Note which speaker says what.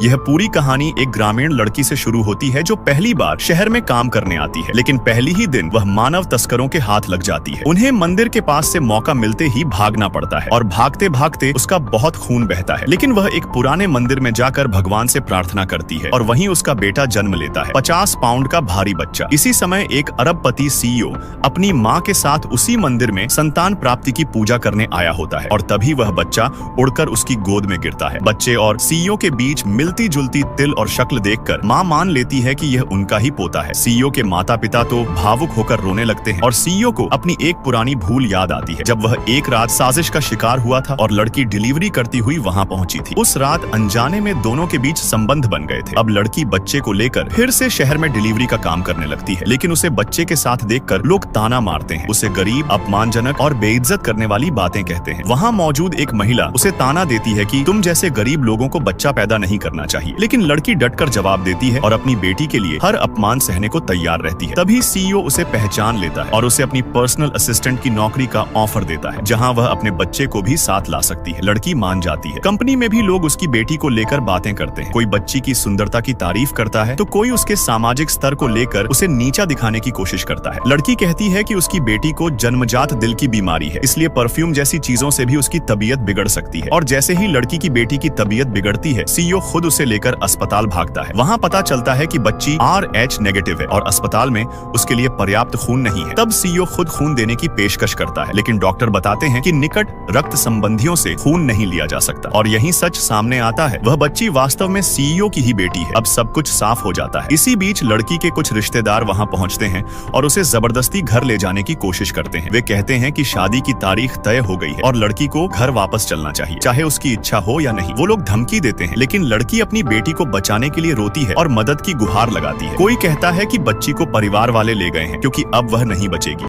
Speaker 1: यह पूरी कहानी एक ग्रामीण लड़की से शुरू होती है जो पहली बार शहर में काम करने आती है, लेकिन पहली ही दिन वह मानव तस्करों के हाथ लग जाती है। उन्हें मंदिर के पास से मौका मिलते ही भागना पड़ता है और भागते भागते उसका बहुत खून बहता है, लेकिन वह एक पुराने मंदिर में जाकर भगवान से प्रार्थना करती है और वहीं उसका बेटा जन्म लेता है, 50 पाउंड का भारी बच्चा। इसी समय एक अरबपति सीईओ अपनी माँ के साथ उसी मंदिर में संतान प्राप्ति की पूजा करने आया होता है और तभी वह बच्चा उड़कर उसकी गोद में गिरता है। बच्चे और सीईओ के बीच मिलती जुलती तिल और शक्ल देखकर माँ मान लेती है कि यह उनका ही पोता है। सीईओ के माता पिता तो भावुक होकर रोने लगते हैं और सीईओ को अपनी एक पुरानी भूल याद आती है जब वह एक रात साजिश का शिकार हुआ था और लड़की डिलीवरी करती हुई वहाँ पहुँची थी। उस रात अनजाने में दोनों के बीच संबंध बन गए थे। अब लड़की बच्चे को लेकर फिर से शहर में डिलीवरी का काम करने लगती है, लेकिन उसे बच्चे के साथ देखकर लोग ताना मारते हैं, उसे गरीब, अपमानजनक और बेइज्जत करने वाली बातें कहते हैं। वहाँ मौजूद एक महिला उसे ताना देती है कि तुम जैसे गरीब लोगों को बच्चा पैदा नहीं करना चाहिए, लेकिन लड़की डटकर जवाब देती है और अपनी बेटी के लिए हर अपमान सहने को तैयार रहती है। तभी सीईओ उसे पहचान लेता है और उसे अपनी पर्सनल असिस्टेंट की नौकरी का ऑफर देता है, जहाँ वह अपने बच्चे को भी साथ ला सकती है। लड़की मान जाती है। कंपनी में भी लोग उसकी बेटी को लेकर बातें करते हैं। कोई बच्ची की सुंदरता की तारीफ करता है तो कोई उसके सामाजिक स्तर को लेकर उसे नीचा दिखाने की कोशिश करता है। लड़की कहती है कि उसकी बेटी को जन्मजात दिल की बीमारी है, इसलिए परफ्यूम जैसी चीजों से भी उसकी तबीयत बिगड़ सकती है। और जैसे ही लड़की की बेटी की तबीयत बिगड़ती है, सीईओ खुद उसे लेकर अस्पताल भागता है। वहाँ पता चलता है कि बच्ची RH नेगेटिव है और अस्पताल में उसके लिए पर्याप्त खून नहीं है। तब सीईओ खुद खून देने की पेशकश करता है, लेकिन डॉक्टर बताते हैं कि निकट रक्त संबंधियों से खून नहीं लिया जा सकता और यही सच सामने आता है। वह बच्ची वास्तव में सीईओ की ही बेटी है। अब सब कुछ साफ हो जाता है। इसी बीच लड़की के कुछ रिश्तेदार वहाँ पहुँचते हैं और उसे जबरदस्ती घर ले जाने की कोशिश करते हैं। वे कहते हैं कि शादी की तारीख तय हो गई है और लड़की को घर वापस चलना चाहिए, चाहे उसकी इच्छा हो या नहीं। वो लोग धमकी देते हैं, लेकिन लड़की अपनी बेटी को बचाने के लिए रोती है और मदद की गुहार लगाती है। कोई कहता है कि बच्ची को परिवार वाले ले गए हैं क्योंकि अब वह नहीं बचेगी।